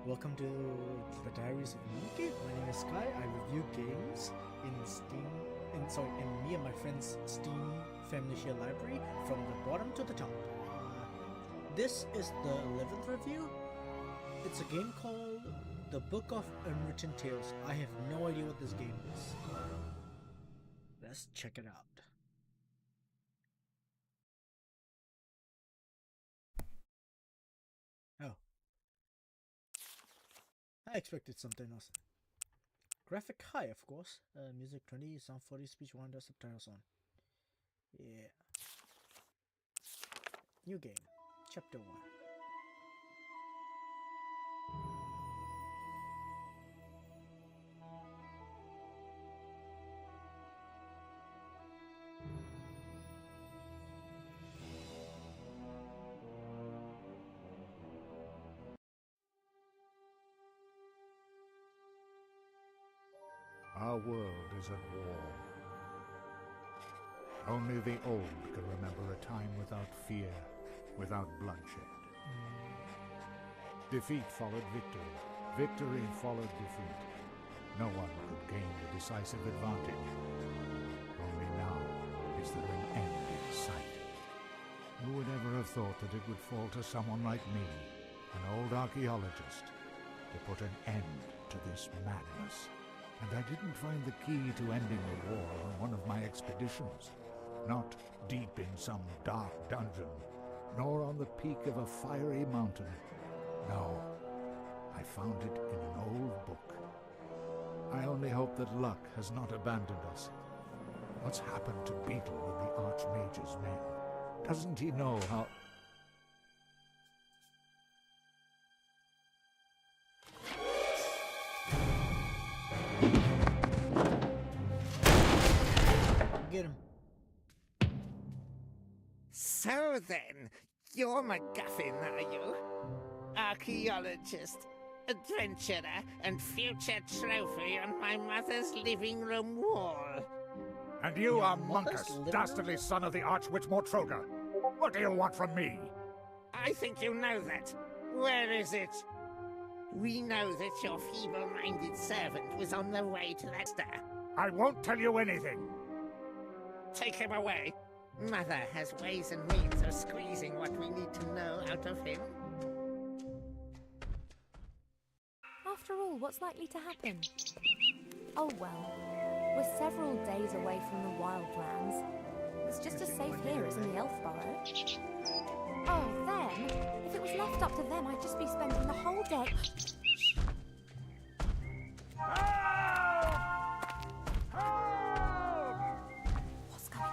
Welcome to the Diaries of Monkey. My name is Sky. I review games in in me and my friends' Steam Family Share Library from the bottom to the top. This is the 11th review. It's a game called The Book of Unwritten Tales. I have no idea what this game is. Let's check it out. Oh. I expected something else. Graphic high, of course. Music 20, sound 40, speech 1, subtitles on. Yeah. New game. Chapter 1. Our world is at war. Only the old can remember a time without fear, without bloodshed. Defeat followed victory. Victory followed defeat. No one could gain a decisive advantage. Only now is there an end in sight. Who would ever have thought that it would fall to someone like me, an old archaeologist, to put an end to this madness? And I didn't find the key to ending the war on one of my expeditions. Not deep in some dark dungeon, nor on the peak of a fiery mountain. No, I found it in an old book. I only hope that luck has not abandoned us. What's happened to Beetle and the Archmage's men? Doesn't he know how... Get him. So then, you're MacGuffin, are you? Archaeologist, adventurer, and future trophy on my mother's living room wall. And you Your are mother's Munkus, living dastardly son of the Archwitch Mortroga. What do you want from me? I think you know that. Where is it? We know that your feeble-minded servant was on the way to that star. I won't tell you anything. Take him away. Mother has ways and means of squeezing what we need to know out of him. After all, what's likely to happen? Oh well, we're several days away from the wildlands. It's just as safe here as in the elf burrow. Oh, then, if it was left up to them, I'd just be spending the whole day... What's going on?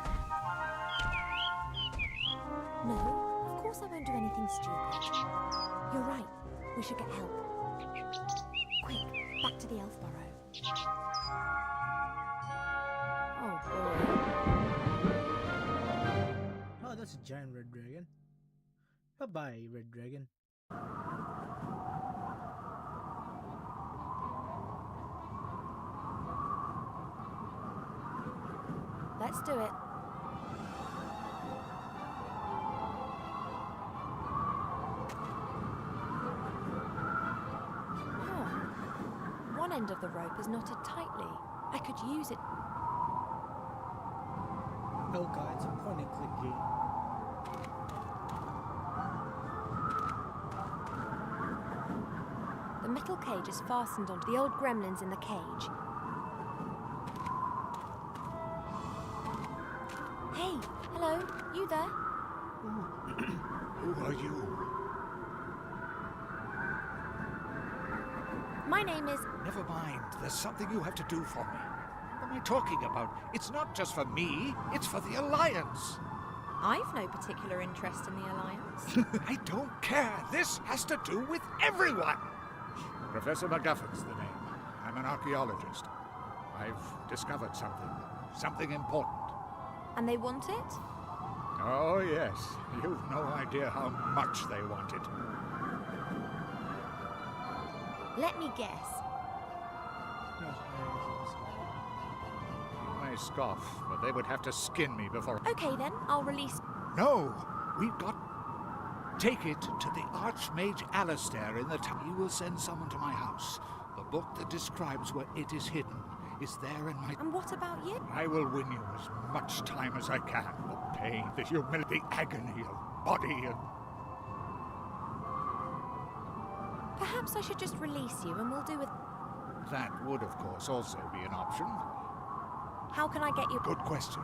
No, of course I won't do anything stupid. You're right, we should get help. Quick, back to the elf burrow. Oh boy. Oh, that's a giant red dragon. Bye-bye, red dragon. Let's do it. One end of the rope is knotted tightly. I could use it. Oh god, it's a point and click game. The metal cage is fastened onto the old gremlins in the cage. Hey, hello, you there? Who are you? My name is... Never mind. There's something you have to do for me. What am I talking about? It's not just for me. It's for the Alliance. I've no particular interest in the Alliance. I don't care. This has to do with everyone. Professor MacGuffin's the name. I'm an archaeologist. I've discovered something. Something important. And they want it? Oh, yes. You've no idea how much they want it. Let me guess. You may scoff, but they would have to skin me before... Okay then, I'll release... No! We've got... Take it to the Archmage Alistair in the town. He will send someone to my house. The book that describes where it is hidden is there in my... And what about you? I will win you as much time as I can. The pain, the humility, the agony of body and... Perhaps I should just release you and we'll do with... That would, of course, also be an option. How can I get you... Good question.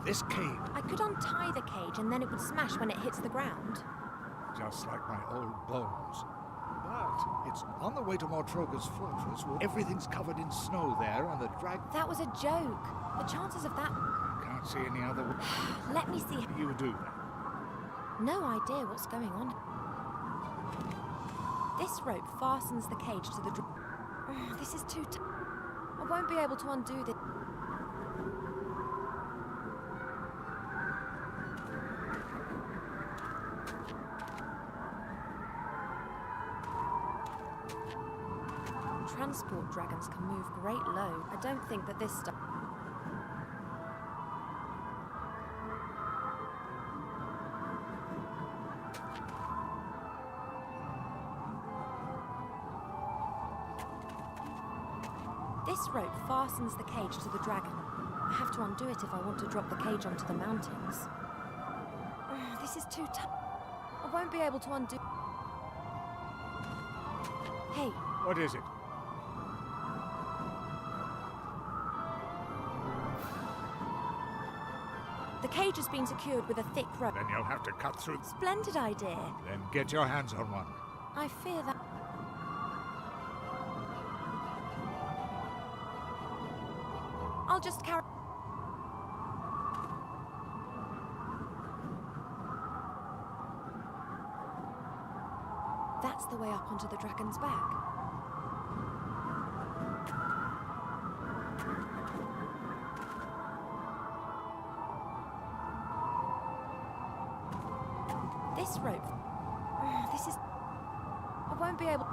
This cage, I could untie the cage and then it would smash when it hits the ground. just like my old bones. But it's on the way to Mortroga's fortress. Everything's covered in snow there, and the drag... That was a joke. The chances of that... I can't see any other way. Let me see. You do that. No idea what's going on. This rope fastens the cage to the... This is too... I won't be able to undo this. Transport dragons can move great load. I don't think that this stuff... This rope fastens the cage to the dragon. I have to undo it if I want to drop the cage onto the mountains. This is too tough. I won't be able to undo... Hey, What is it? the cage has been secured with a thick rope. Then you'll have to cut through... Splendid idea. Then get your hands on one. I fear that... I'll just carry... That's the way up onto the dragon's back. This rope... This is... I won't be able...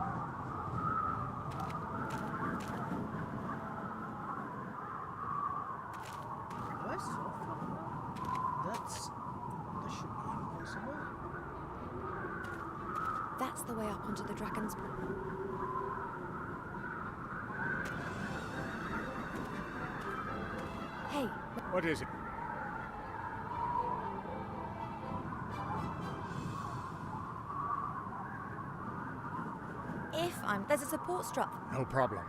I saw from now. That should be impossible. That's the way up onto the dragon's... Hey, What is it? if I'm... There's a support strap. No problem.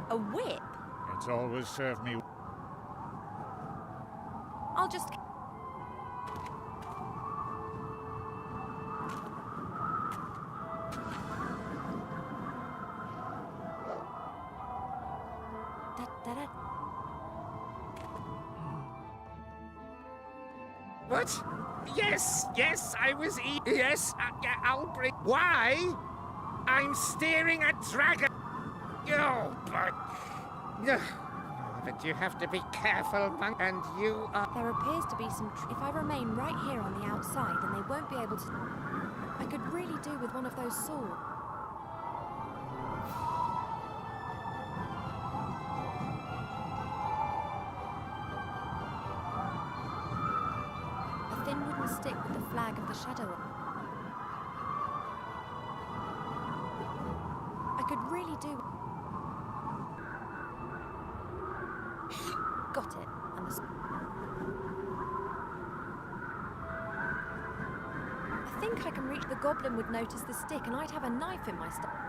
A whip? It's always served me... I'll just... Da-da-da. What? Yes, I was yes, yeah, I'll bring... Why? I'm steering a dragon. Oh, but you have to be careful, monk, and you are... There appears to be some... If I remain right here on the outside, then they won't be able to... I could really do with one of those swords. A thin wooden stick with the flag of the shadow on. I could really do... Got it. And the... I think I can reach... The goblin would notice the stick and I'd have a knife in my stomach.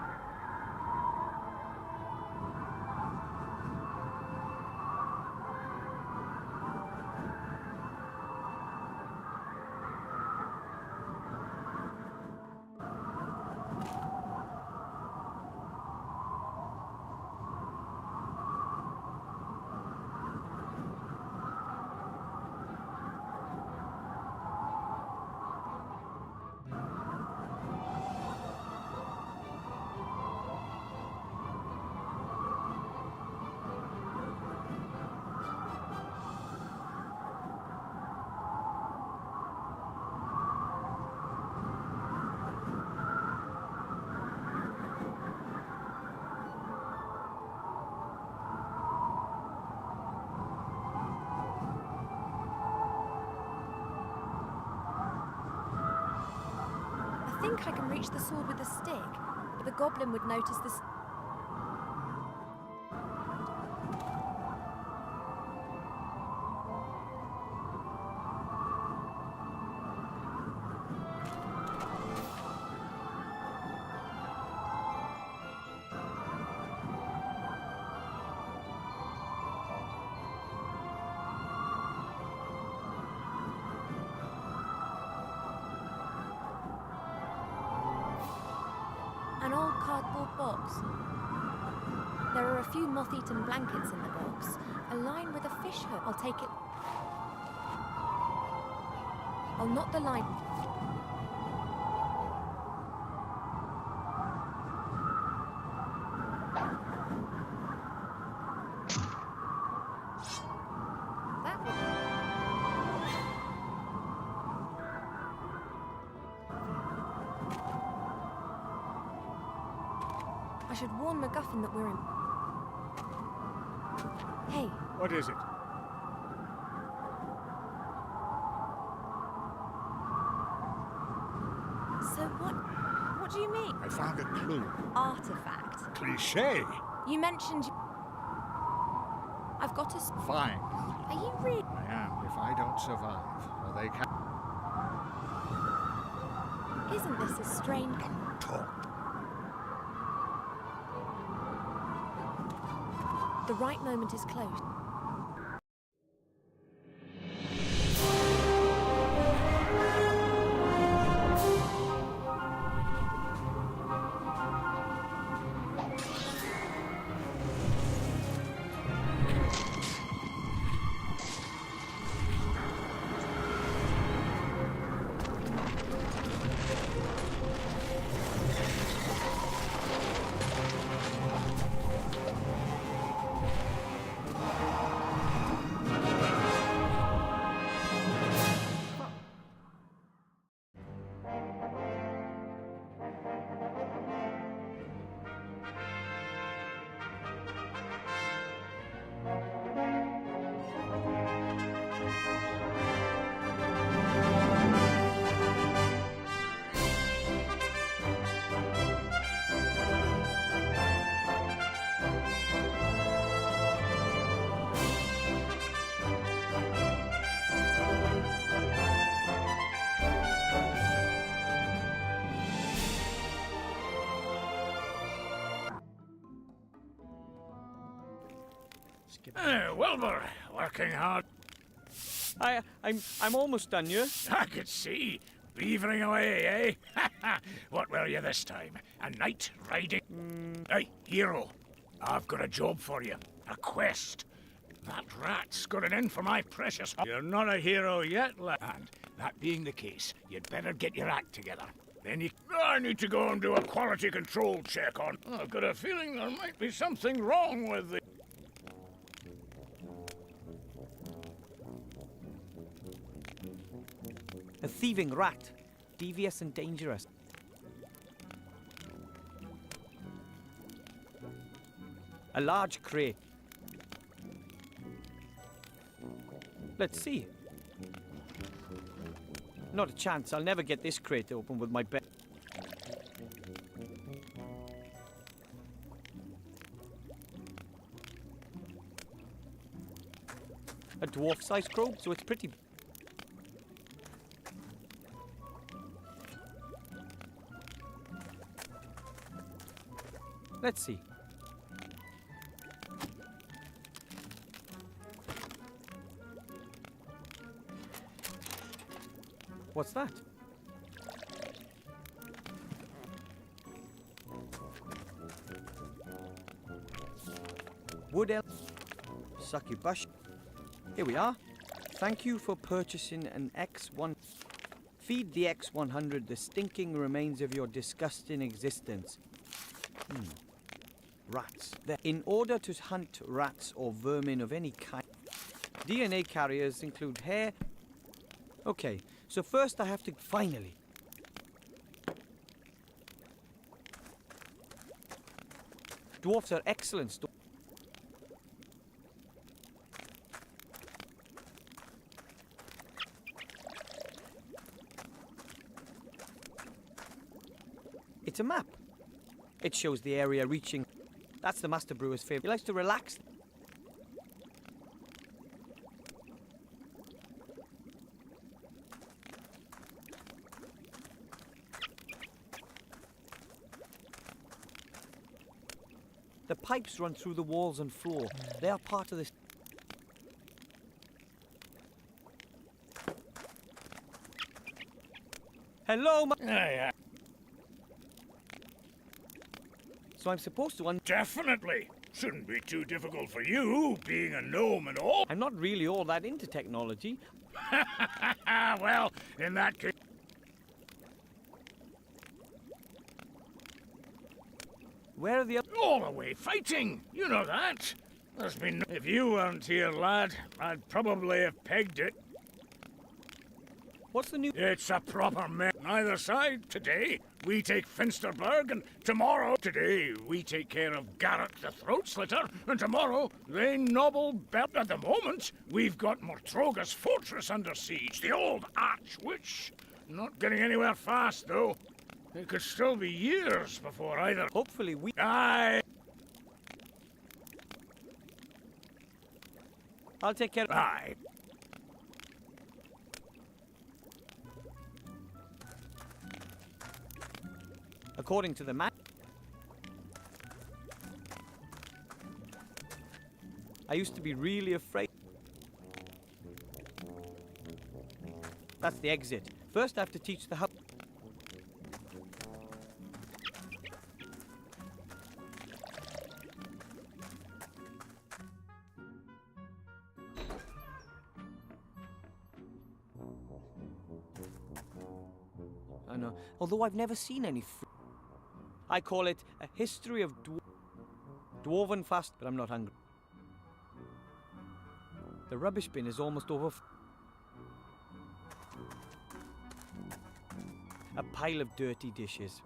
think I can reach the sword with a stick, but the goblin would notice this. An old cardboard box. There are a few moth-eaten blankets in the box, a line with a fish hook. I'll take it. I'll knot the line. That would. I should warn MacGuffin that we're in. Hey, What is it? so what do you mean? I found a clue. Artifact. Cliché. You mentioned. I've got to. Fine. Are you really? I am if I don't survive, or they can. Isn't this a strange? Don't talk. The right moment is close. Skip. Wilbur, working hard. I'm almost done, you. I could see. Beavering away, eh? What were you this time? A knight riding? Hey, hero. I've got a job for you. A quest. That rat's got it in for my precious... You're not a hero yet, lad. And that being the case, you'd better get your act together. Then you... I need to go and do a quality control check on... I've got a feeling there might be something wrong with the... A thieving rat. Devious and dangerous. A large crate. Let's see. Not a chance. I'll never get this crate open with my bare... A dwarf-sized probe, so it's pretty... Let's see. What's that? Wood elf. Succubus. Here we are. Thank you for purchasing an X1. Feed the X100 the stinking remains of your disgusting existence. Rats. In order to hunt rats or vermin of any kind, DNA carriers include hair. Okay, so first I have to... Finally. Dwarfs are excellent. It's a map. It shows the area reaching. That's the Master Brewer's favourite. He likes to relax. The pipes run through the walls and floor. They are part of this. Hello, Yeah. So I'm supposed to Definitely. Shouldn't be too difficult for you, being a gnome and all. I'm not really all that into technology. Well, in that case... Where are the other... All away fighting, you know that. There's been... If you weren't here, lad, I'd probably have pegged it. What's the new... It's a proper mess. Neither side. Today, we take Finsterberg, and tomorrow... Today, we take care of Garrett the Throat Slitter, and tomorrow, they nobble Bell. At the moment, we've got Mortroga's fortress under siege, the old Archwitch. Not getting anywhere fast, though. It could still be years before either... Hopefully we... Aye. I'll take care of... Aye. According to the map... I used to be really afraid. That's the exit. First I have to teach the how... I know. Although I've never seen any I call it a history of dwarven fast, but I'm not hungry. The rubbish bin is almost over. A pile of dirty dishes.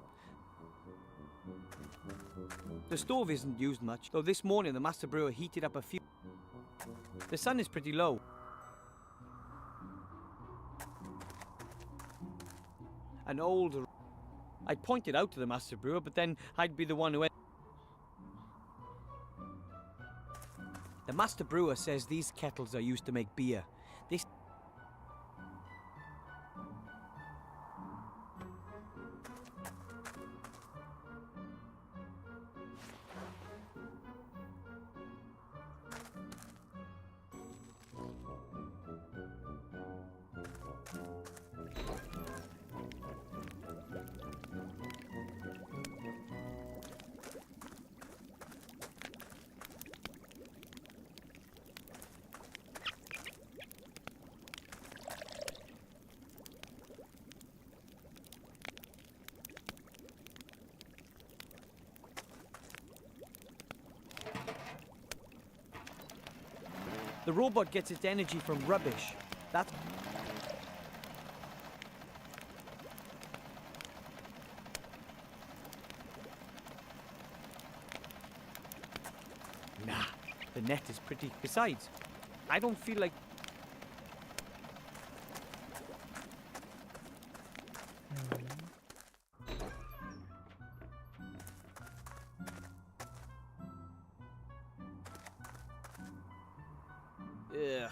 The stove isn't used much, though this morning the Master Brewer heated up a few. The sun is pretty low. An old... I'd point it out to the Master Brewer, but then I'd be the one who... The Master Brewer says these kettles are used to make beer. This... The robot gets its energy from rubbish. That's... Nah, the net is pretty... Besides, I don't feel like... Ugh.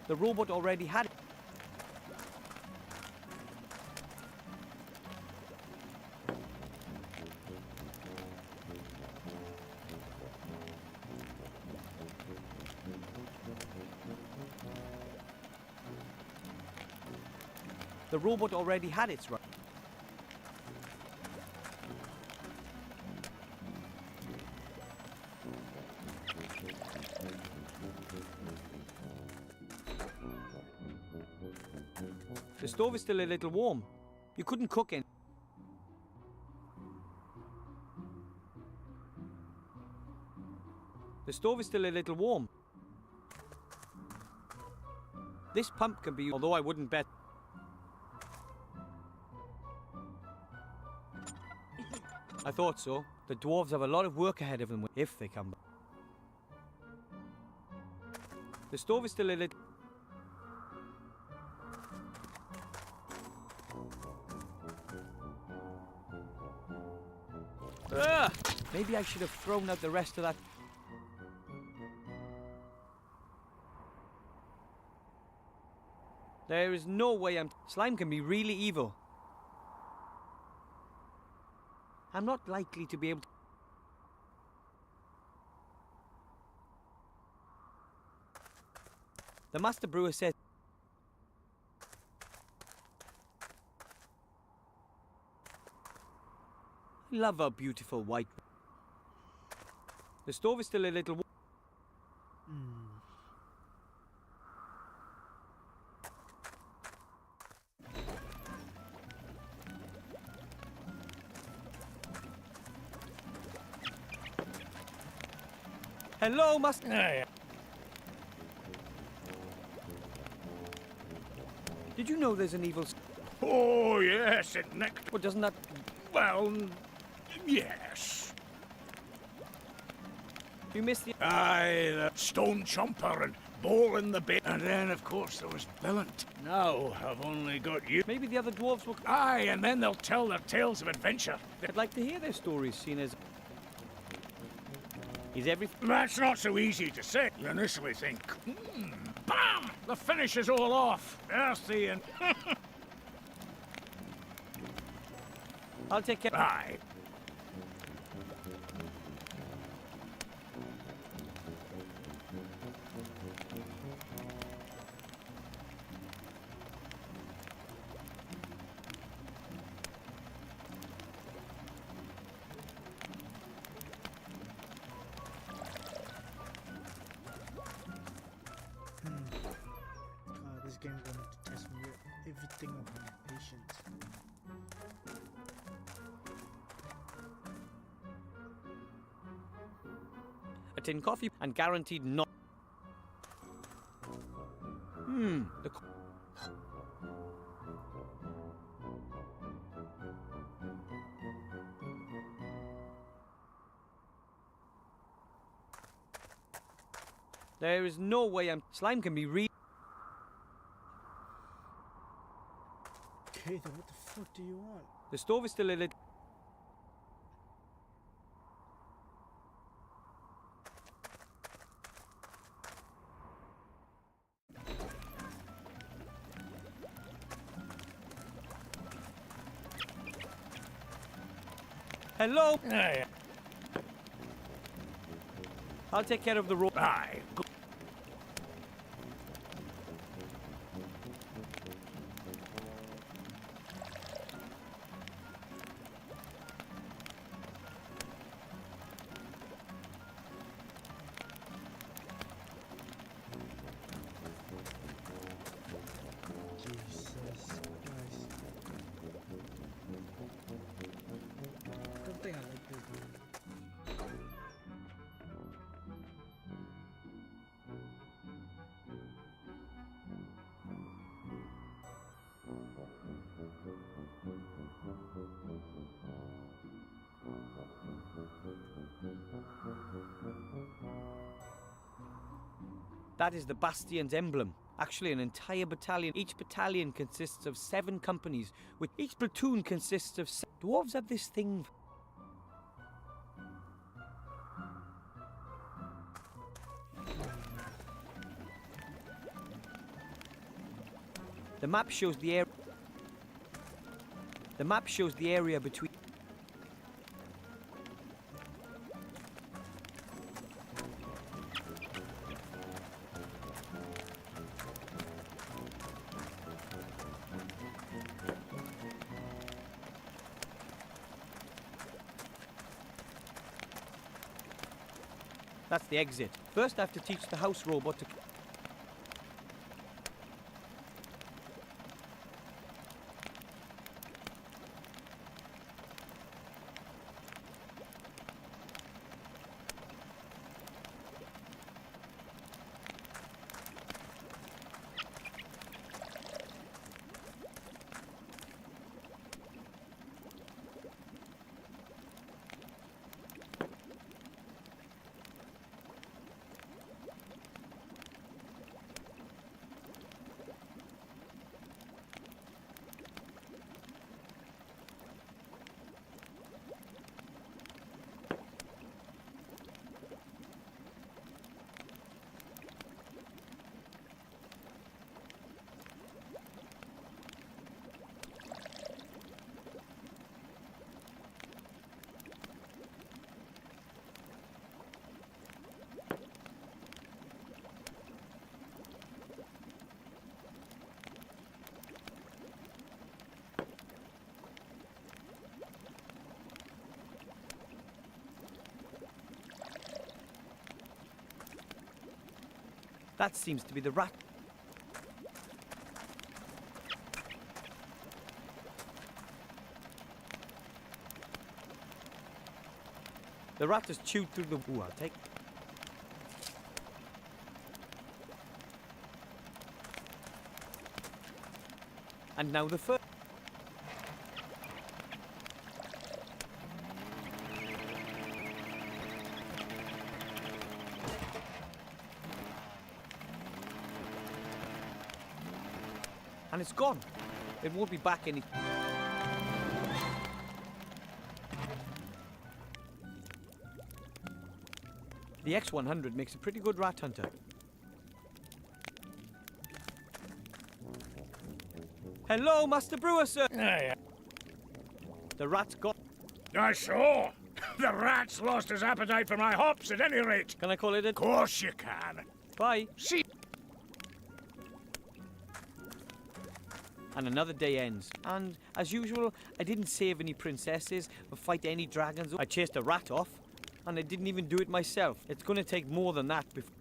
The robot already had it. The robot already had its run. The stove is still a little warm. You couldn't cook in. The stove is still a little warm. This pump can be used, although I wouldn't bet. I thought so. The dwarves have a lot of work ahead of them if they come back. The stove is still a little... Ah! Maybe I should have thrown out the rest of that. There is no way Slime can be really evil. I'm not likely to be able to... The Master Brewer says... I love our beautiful white... The stove is still a little... Hello, Master... Yeah. Did you know there's an evil... Oh, yes, it next. Well, doesn't that... Well, yes. You missed the... Aye, the stone chomper and bowl in the bit. And then, of course, there was Billant. Now I've only got you. Maybe the other dwarves will... Aye, and then they'll tell their tales of adventure. I'd like to hear their stories, seen as... Is everything... That's not so easy to say. You initially think, bam! The finish is all off. Earthy and... I'll take care... Aye. God, this game wanted to test me everything of my patience. A tin coffee and guaranteed not... The... There is no way Slime can be Okay, then what the fuck do you want? The stove is still a little... Hello? Aye. I'll take care of the rope. Aye. Go. Jesus Christ. I don't think I like this game. That is the Bastion's emblem. Actually, an entire battalion. Each battalion consists of 7 companies, with each platoon consists of... Dwarves have this thing... The map shows the area... The map shows the area between... That's the exit. First I have to teach the house robot to... That seems to be the rat. The rat has chewed through the... Ooh, I'll take... And now the fur... And it's gone. It won't be back any... The X100 makes a pretty good rat hunter. Hello, Master Brewer, sir! Yeah. The rat's gone. I saw. The rat's lost his appetite for my hops at any rate. Can I call it a... Of course you can. Bye. See. And another day ends. And, as usual, I didn't save any princesses or fight any dragons. I chased a rat off, and I didn't even do it myself. It's going to take more than that before...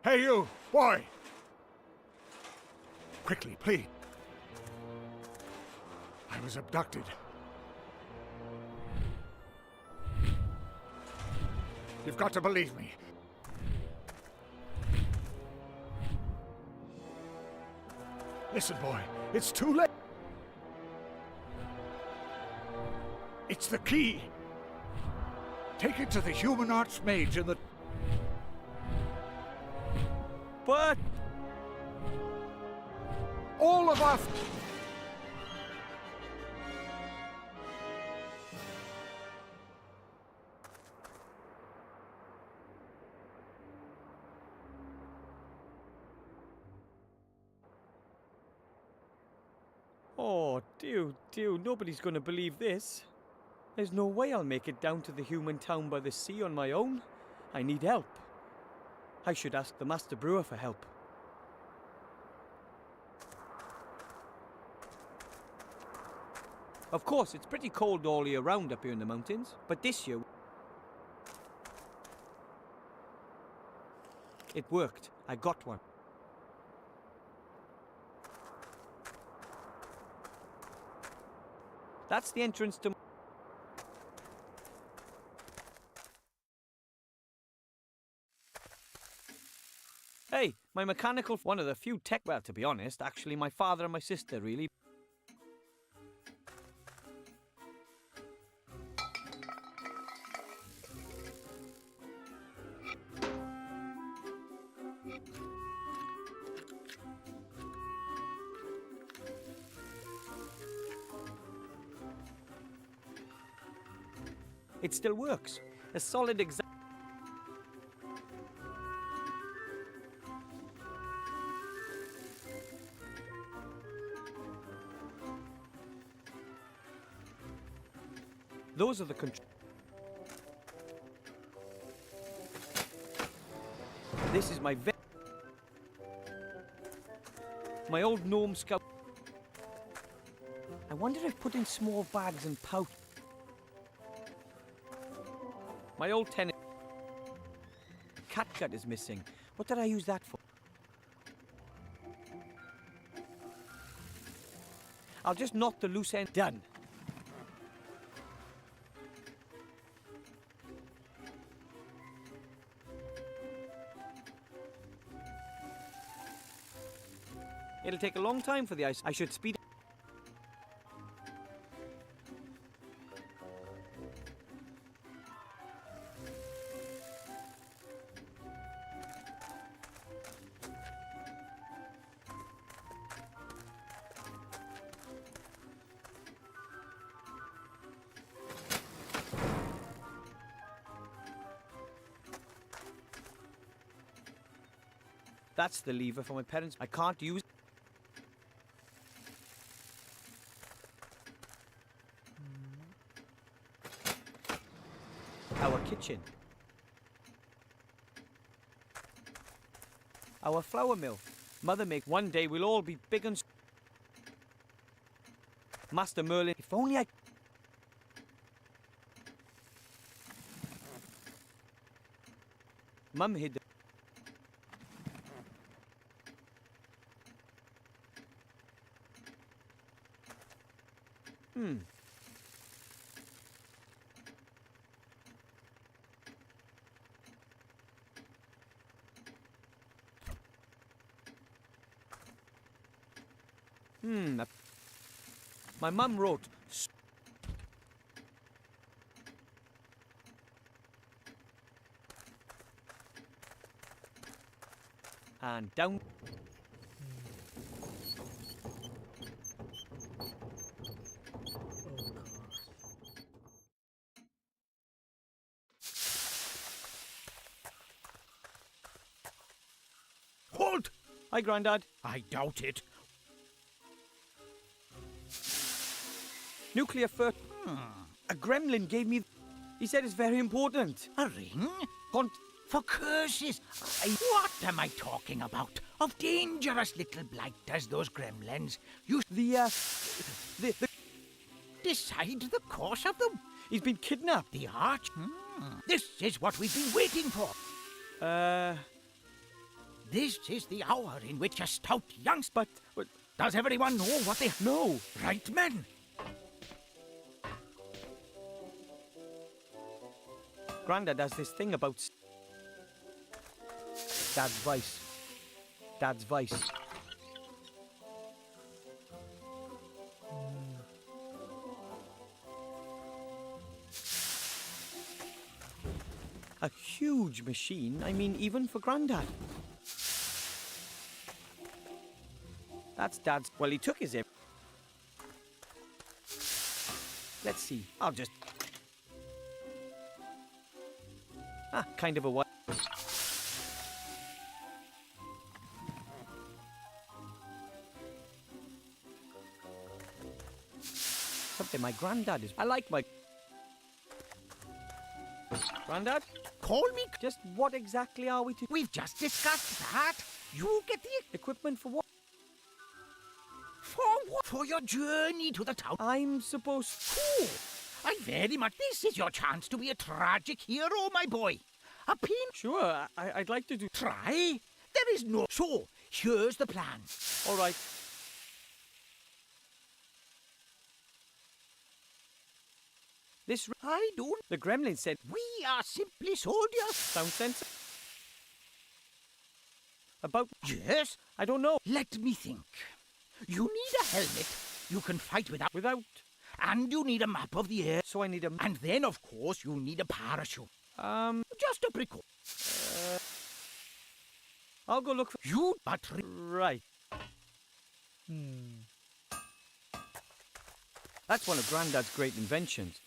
Hey, you, boy! Quickly, please. I was abducted. You've got to believe me. Listen, boy, it's too late. It's the key. Take it to the human archmage in the... But... All of us... Oh, dear, nobody's going to believe this. There's no way I'll make it down to the human town by the sea on my own. I need help. I should ask the Master Brewer for help. Of course, it's pretty cold all year round up here in the mountains, but this year... It worked. I got one. That's the entrance to... Hey, my mechanical... One of the few tech... Well, to be honest, actually my father and my sister, really. It still works. A solid example. Those are the controls. This is my old Gnome Scout. I wonder if putting small bags and pouch. My old tennis catgut is missing. What did I use that for? I'll just knot the loose end. Done. It'll take a long time for the ice. I should speed. That's the lever for my parents. I can't use... kitchen. Our flour mill. Mother make one day we'll all be big and... Master Merlin, if only I... Mum hid the... My mum wrote... And down... Oh gosh. Halt! Hi, Grandad. I doubt it. Nuclear fert... A gremlin gave me... He said it's very important. A ring? Cont... For curses! What am I talking about? Of dangerous little blighters, those gremlins. You The decide the course of them. He's been kidnapped. The arch? This is what we've been waiting for. This is the hour in which a stout youngster... But... Does everyone know what they... No. Right, men? Grandad has this thing about... Dad's vice. Dad's vice. A huge machine, I mean, even for Grandad. That's Dad's... Well, he took his... Let's see, I'll just... Kind of a what? Something my Grandad is... I like my... Grandad? Call me... Just what exactly are we to... We've just discussed that. You get the... Equipment for what? For what? For your journey to the town. I'm supposed... Oh, I very much... This is your chance to be a tragic hero, my boy. A pin... Sure, I'd like to do... Try? There is no... So, here's the plan. All right. This... I don't... The gremlin said... We are simply soldiers. Sound sense? About... Yes? I don't know. Let me think. You need a helmet you can fight without... Without... And you need a map of the air. So I need a... And then, of course, you need a parachute. Just a precaution. I'll go look for... You but... Right. That's one of Grandad's great inventions.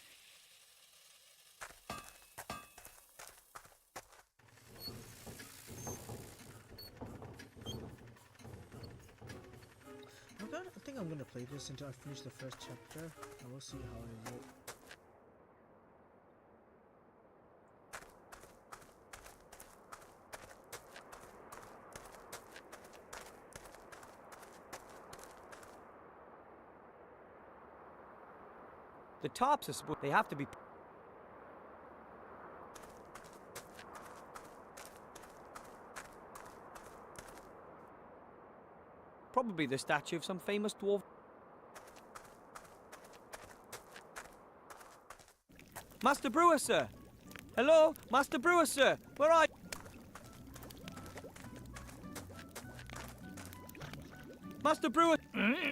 I think I'm gonna play this until I finish the first chapter, and we'll see how it goes. The tops are supposed... They have to be... Probably the statue of some famous dwarf. Master Brewer, sir! Hello? Master Brewer, sir! Where are you? Master Brewer!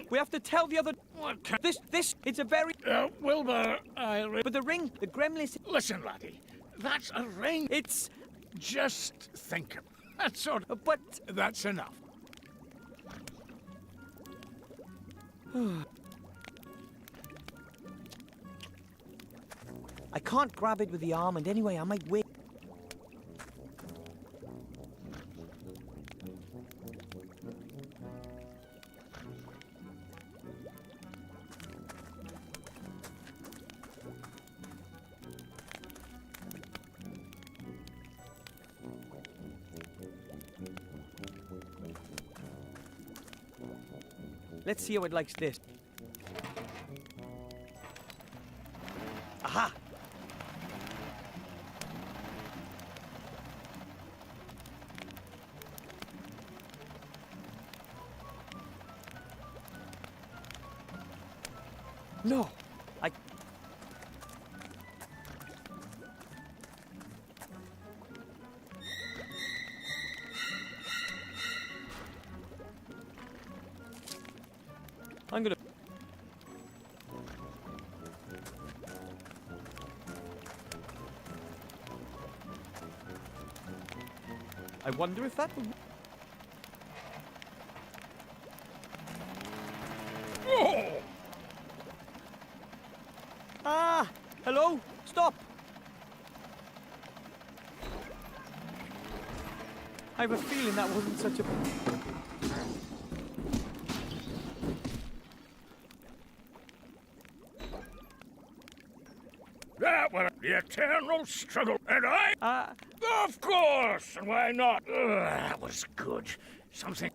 We have to tell the other... What can... This, it's a very... Wilbur, But the ring, the gremlin... Listen, laddie. That's a ring. It's... Just think. That's sort of... But... That's enough. I can't grab it with the arm, and anyway, I might wait. Let's see how it likes this. Aha! No! I'm gonna... I wonder if that would... Oh! Ah! Hello? Stop! I have a feeling that wasn't such a... That was the eternal struggle, and I... Ah! Of course! And why not? That was good. Something...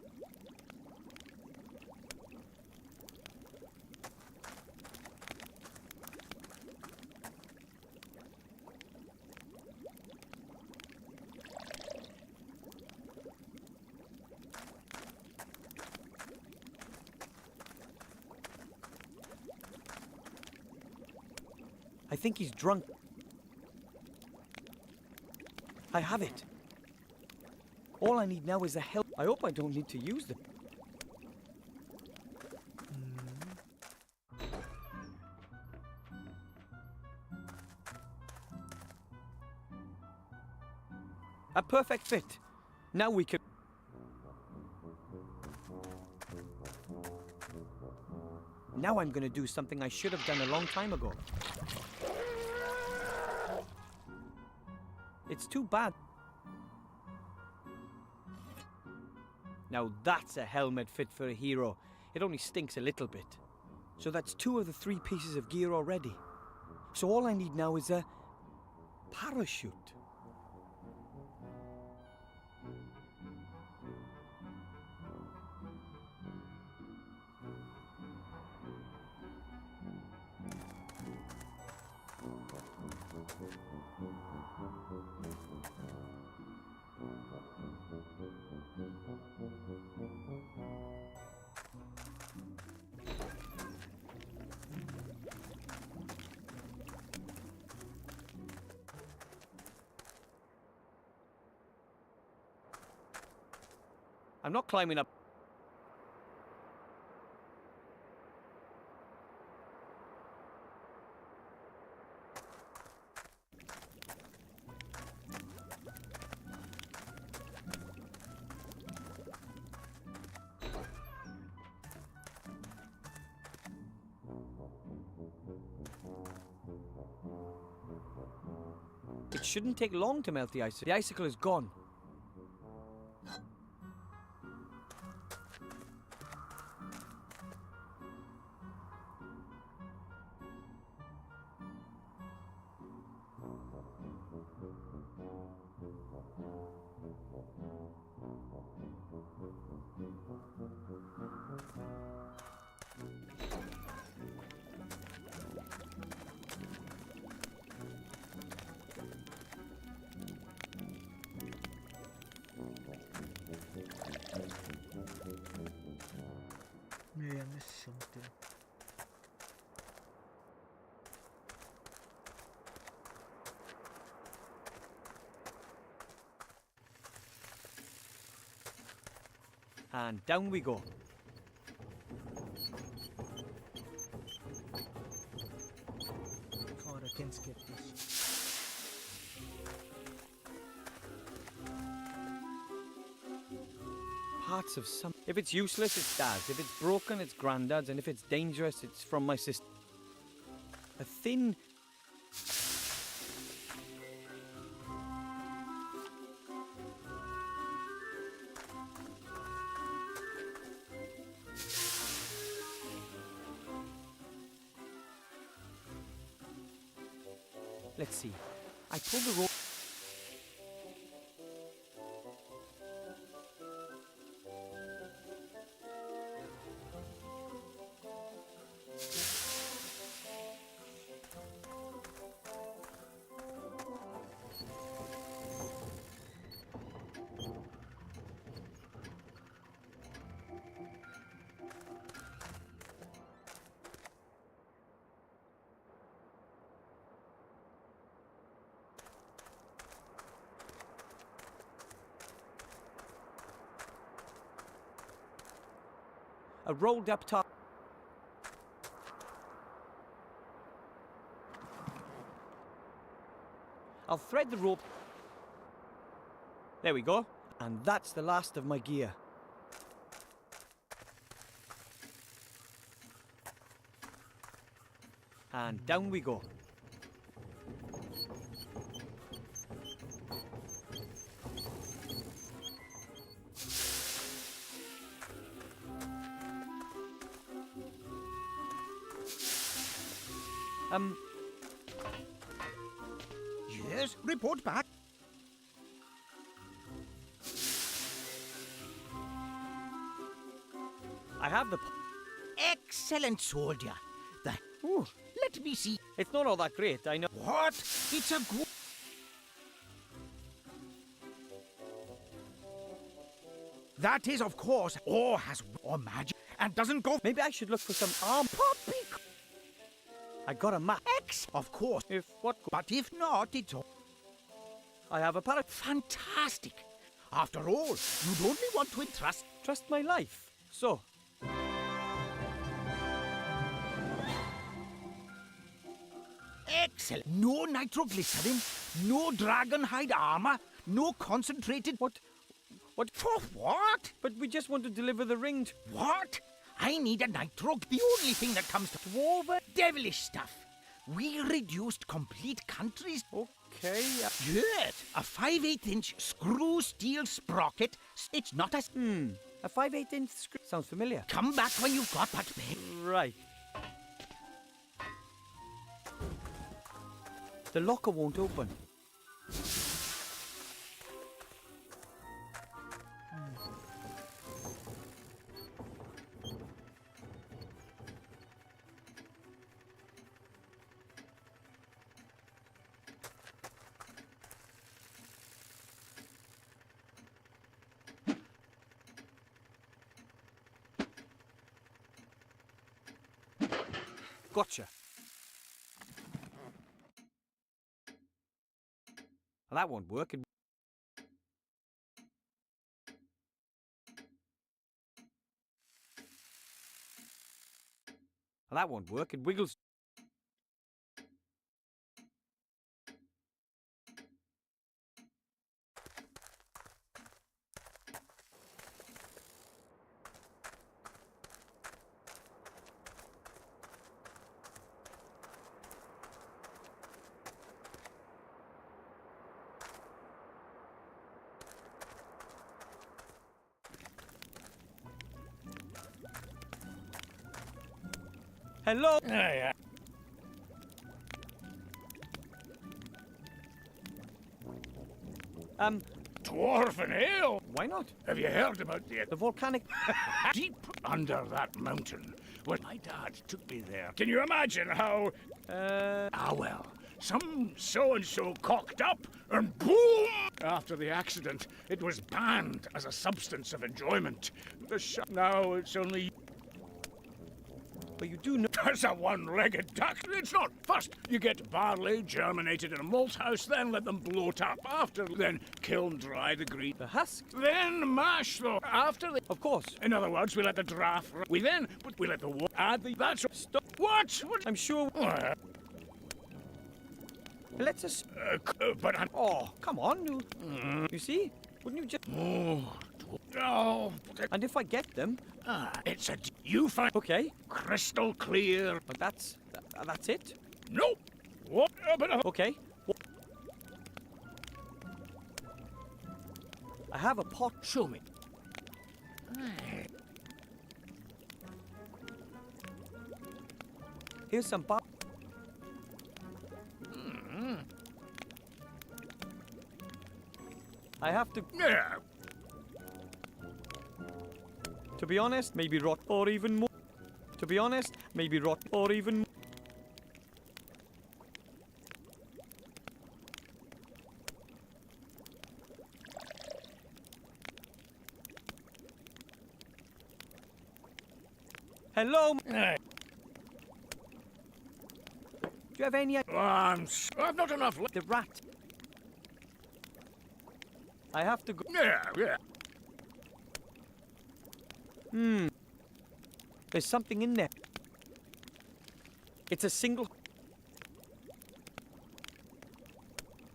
I think he's drunk. I have it. All I need now is a help. I hope I don't need to use them. A perfect fit. Now we can... Now I'm gonna do something I should have done a long time ago. It's too bad. Now that's a helmet fit for a hero. It only stinks a little bit. So that's 2 of the 3 pieces of gear already. So all I need now is a parachute. I'm not climbing up. It shouldn't take long to melt the icicle. The icicle is gone. Maybe I missed something. And down we go. God, I can't skip this. Parts of some... If it's useless, it's Dad's. If it's broken, it's Grandad's. And if it's dangerous, it's from my sister. A thin... Let's see. I pull the rope. a rolled up top. I'll thread the rope. There we go. And that's the last of my gear. And down we go. Yes, report back. I have the... Excellent, soldier. Ooh, Let me see. it's not all that great, I know. What? It's a good... That is, of course, or has or magic and doesn't go... Maybe I should look for some arm. Poppy... I got a map. X, of course. If what? But if not, it's all... I have a parrot. Fantastic. After all, you'd only want to entrust... Trust my life. So, Excellent. No nitroglycerin, no dragon hide armor, no concentrated... what? For what? But we just want to deliver the ring to... What? I need a nitro... The only thing that comes to... Dwarven? Devilish stuff. We reduced complete countries... Okay. Yes. A 5/8-inch screw steel sprocket. It's not a... A 5/8-inch screw. Sounds familiar. Come back when you've got that big. Right. The locker won't open. Gotcha. Well, that won't work. Well, that won't work. It wiggles. Hello? Yeah. Dwarven ale? Why not? Have you heard about The volcanic... deep under that mountain? Well, my dad took me there. Can you imagine how... well, some so-and-so cocked up, and boom! After the accident, it was banned as a substance of enjoyment. Now it's only... But you do know... As a one-legged duck. It's not. First, you get barley germinated in a malt house, then let them bloat up. After, then kiln dry the green. The husk? Then mash them. After the... Of course. In other words, we let the draft... We let the water... Add the... That's... Stop. What? I'm sure... Let's us... But... Oh, come on. You see? Wouldn't you just... Oh... And if I get them... it's a... You find... Okay. Crystal clear. But that's it? Nope. What? Okay. I have a pot. Show me. Here's some pot. I have to... Yeah. To be honest, maybe rot or even more. To be honest, maybe rot or even more. Hello? Do you have any... I've not enough left. The rat. I have to go... Yeah. There's something in there. It's a single...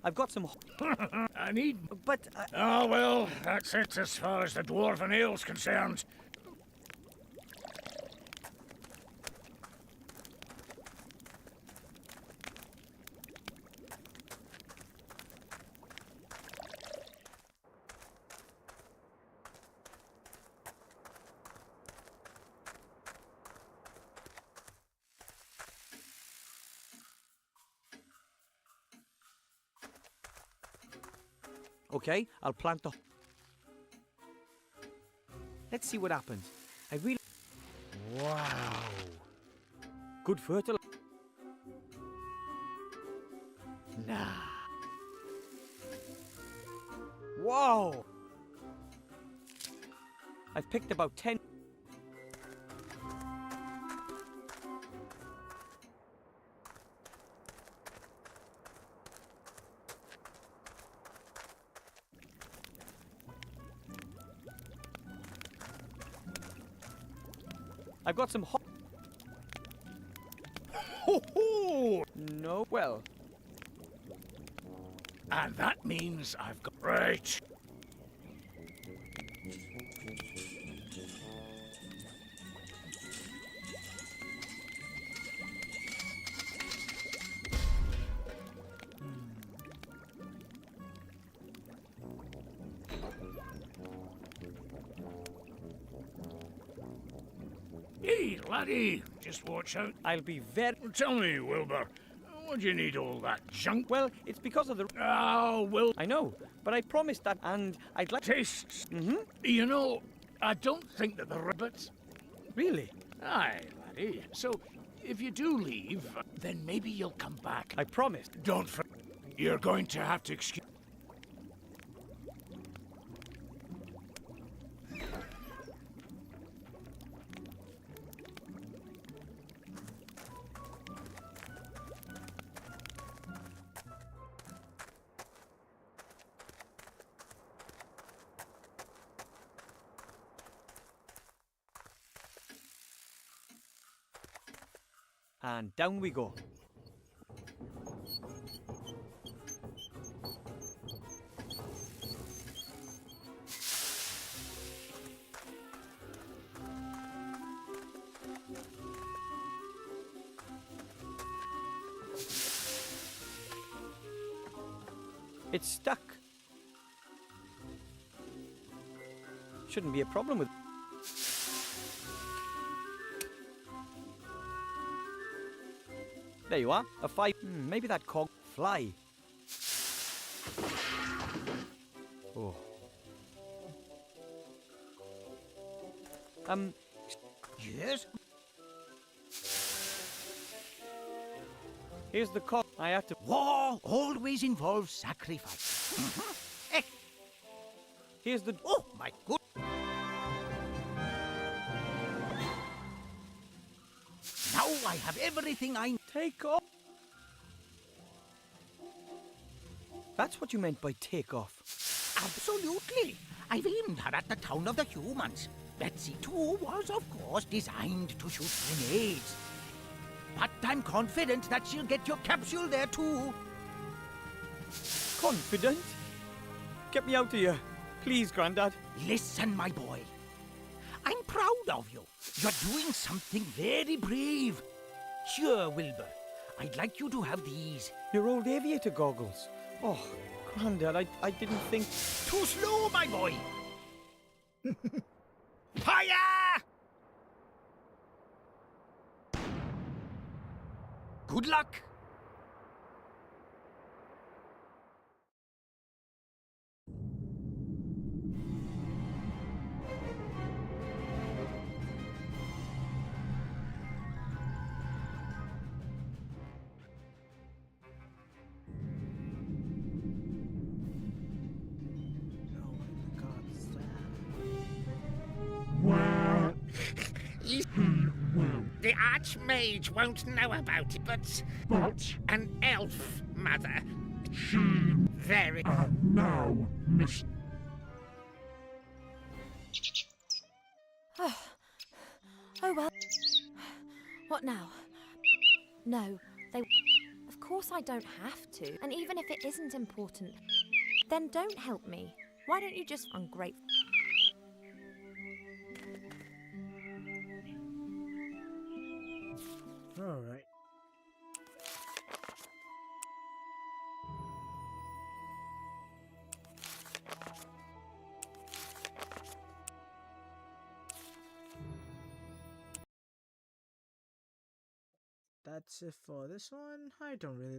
I've got some... I need... But... Oh, well, that's it as far as the dwarven ale's concerned. Okay, I'll plant the... Let's see what happens. I really... Wow. Good fertilizer. Nah. Wow. I've picked about 10... I've got some hot... Ho ho! No, well... And that means I've got... Right. Hey, laddie, just watch out. I'll be very... Tell me, Wilbur, what do you need all that junk? Well, it's because of the... Oh, Will. I know, but I promised that, and I'd like... Tastes. Mm-hmm. You know, I don't think that the rabbits... Really? Aye, laddie. So, if you do leave, then maybe you'll come back. I promised. Don't You're going to have to excuse... And down we go. It's stuck. Shouldn't be a problem with... There you are, a 5. Maybe that cog fly. Oh. Yes? Here's the cog. I have to... War always involves sacrifice. Here's the... Oh, my good. Now I have everything I need. Take off. That's what you meant by take off. Absolutely. I've aimed her at the town of the humans. Betsy, too, was, of course, designed to shoot grenades. But I'm confident that she'll get your capsule there, too. Confident? Get me out of here. Please, Grandad. Listen, my boy. I'm proud of you. You're doing something very brave. Sure, Wilbur. I'd like you to have these. Your old aviator goggles. Oh, Grandad, I didn't think... Too slow, my boy. Fire! Good luck. The Archmage won't know about it, but an elf, Mother. She Very. now, Miss. Oh well. What now? No, they... Of course I don't have to. And even if it isn't important, then don't help me. Why don't you just... Ungrateful. Alright. That's it for this one. I don't really